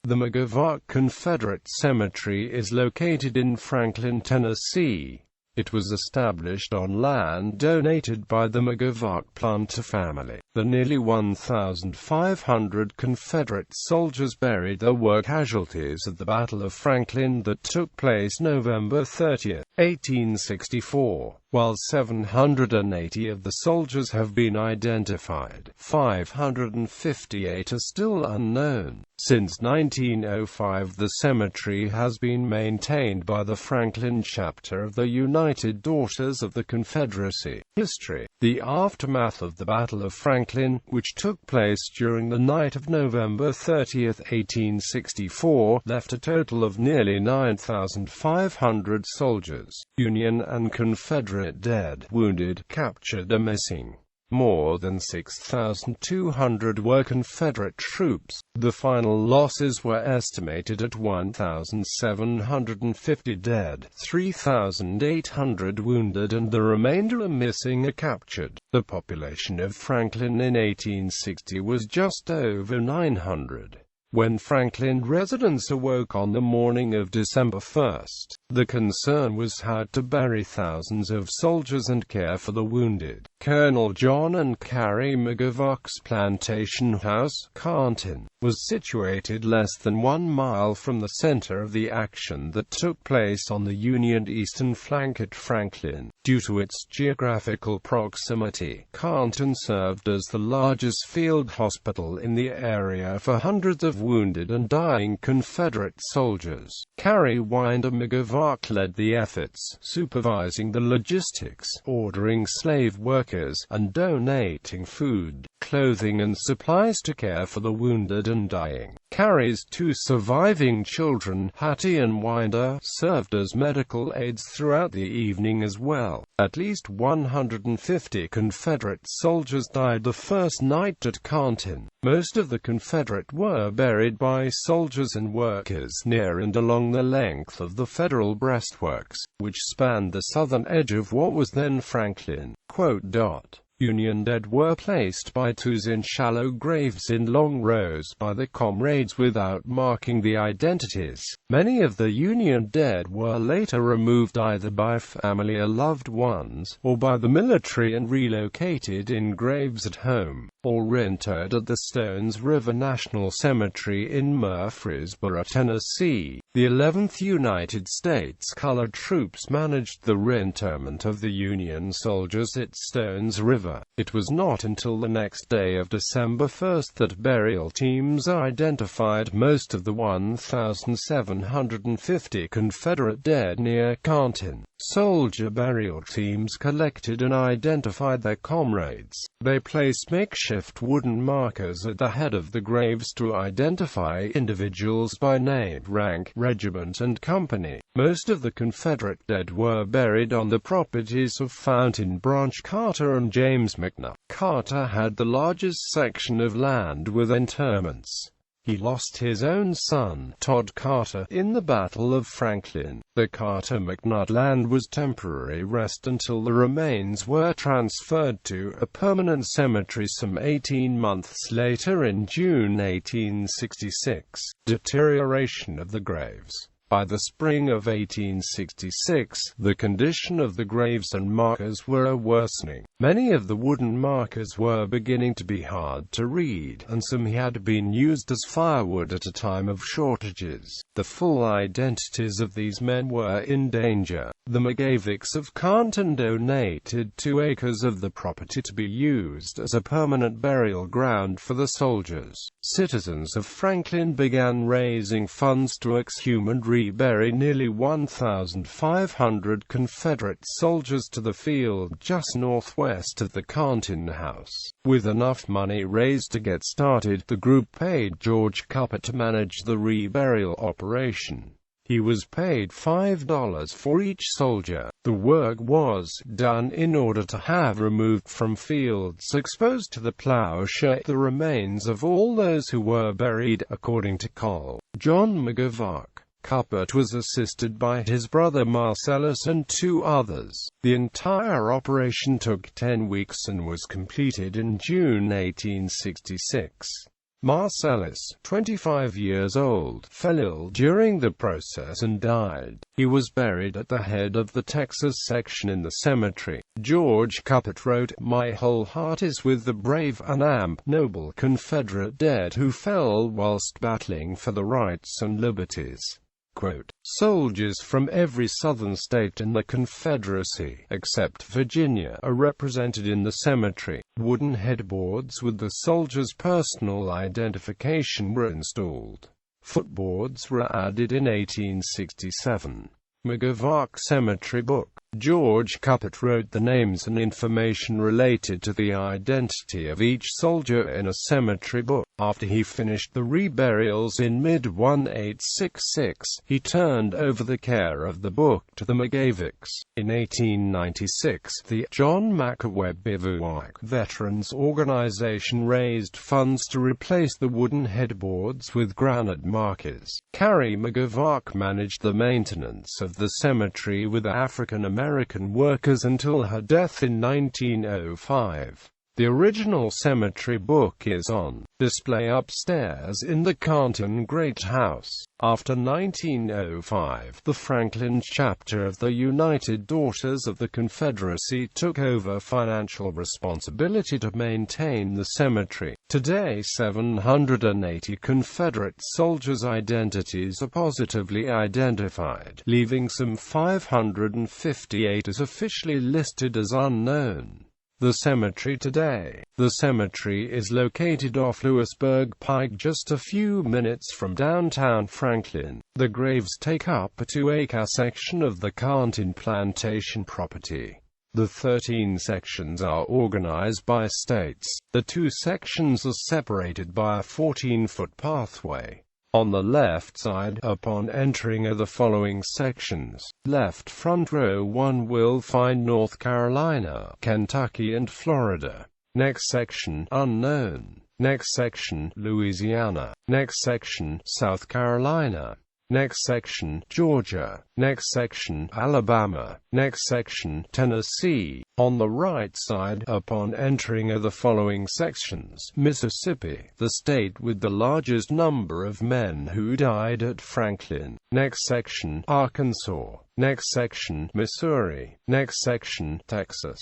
The McGavock Confederate Cemetery is located in Franklin, Tennessee. It was established on land donated by the McGavock planter family. The nearly 1,500 Confederate soldiers buried there were casualties at the Battle of Franklin that took place November 30, 1864. While 780 of the soldiers have been identified, 558 are still unknown. Since 1905, the cemetery has been maintained by the Franklin chapter of the United Daughters of the Confederacy. History. The aftermath of the Battle of Franklin, which took place during the night of November 30, 1864, left a total of nearly 9,500 soldiers, Union and Confederate, dead, wounded, captured or missing. More than 6,200 were Confederate troops. The final losses were estimated at 1,750 dead, 3,800 wounded, and the remainder are missing or captured. The population of Franklin in 1860 was just over 900. When Franklin residents awoke on the morning of December 1, the concern was how to bury thousands of soldiers and care for the wounded. Colonel John and Carrie McGavock's plantation house, Canton, was situated less than 1 mile from the center of the action that took place on the Union eastern flank at Franklin. Due to its geographical proximity, Canton served as the largest field hospital in the area for hundreds of wounded and dying Confederate soldiers. Carrie Winder McGavock led the efforts, supervising the logistics, ordering slave workers, and donating food, clothing and supplies to care for the wounded and dying. Carrie's 2 surviving children, Hattie and Winder, served as medical aides throughout the evening as well. At least 150 Confederate soldiers died the first night at Canton. Most of the Confederate were buried by soldiers and workers near and along the length of the Federal breastworks, which spanned the southern edge of what was then Franklin. Union dead were placed by twos in shallow graves in long rows by the comrades without marking the identities. Many of the Union dead were later removed either by family or loved ones, or by the military and relocated in graves at home, or interred at the Stones River National Cemetery in Murfreesboro, Tennessee. The 11th United States Colored Troops managed the reinterment of the Union soldiers at Stones River. It was not until the next day of December 1 that burial teams identified most of the 1,750 Confederate dead near Canton. Soldier burial teams collected and identified their comrades. They placed makeshift wooden markers at the head of the graves to identify individuals by name, rank, regiment, and company. Most of the Confederate dead were buried on the properties of Fountain Branch Carter and James McNutt. Carter had the largest section of land with interments. He lost his own son, Todd Carter, in the Battle of Franklin. The Carter-McNutt land was temporary rest until the remains were transferred to a permanent cemetery some 18 months later in June 1866. Deterioration of the graves. By the spring of 1866, the condition of the graves and markers were worsening. Many of the wooden markers were beginning to be hard to read, and some had been used as firewood at a time of shortages. The full identities of these men were in danger. The McGavocks of Canton donated 2 acres of the property to be used as a permanent burial ground for the soldiers. Citizens of Franklin began raising funds to exhume and rebury nearly 1,500 Confederate soldiers to the field just northwest of the Canton house. With enough money raised to get started, the group paid George Cupper to manage the reburial operation. He was paid $5 for each soldier. The work was done in order to have removed from fields exposed to the plowshare the remains of all those who were buried, according to Col. John McGavock. Cupper was assisted by his brother Marcellus and 2 others. The entire operation took 10 weeks and was completed in June 1866. Marcellus, 25 years old, fell ill during the process and died. He was buried at the head of the Texas section in the cemetery. George Cuppet wrote, "My whole heart is with the brave, unarmed, noble Confederate dead who fell whilst battling for the rights and liberties." Quote, "Soldiers from every southern state in the Confederacy, except Virginia, are represented in the cemetery. Wooden headboards with the soldiers' personal identification were installed. Footboards were added in 1867. McGavock Cemetery Book." George Cuppet wrote the names and information related to the identity of each soldier in a cemetery book. After he finished the reburials in mid-1866, he turned over the care of the book to the McGavocks. In 1896, the John McGavock Veterans Organization raised funds to replace the wooden headboards with granite markers. Carrie McGavock managed the maintenance of the cemetery with African-American workers until her death in 1905. The original cemetery book is on display upstairs in the Canton Great House. After 1905, the Franklin chapter of the United Daughters of the Confederacy took over financial responsibility to maintain the cemetery. Today, 780 Confederate soldiers' identities are positively identified, leaving some 558 as officially listed as unknown. The cemetery today. The cemetery is located off Lewisburg Pike, just a few minutes from downtown Franklin. The graves take up a 2-acre section of the Canton plantation property. The 13 sections are organized by states. The 2 sections are separated by a 14-foot pathway. On the left side, upon entering are the following sections. Left front row 1 will find North Carolina, Kentucky and Florida. Next section, unknown. Next section, Louisiana. Next section, South Carolina. Next section, Georgia. Next section, Alabama. Next section, Tennessee. On the right side, upon entering are the following sections. Mississippi, the state with the largest number of men who died at Franklin. Next section, Arkansas. Next section, Missouri. Next section, Texas.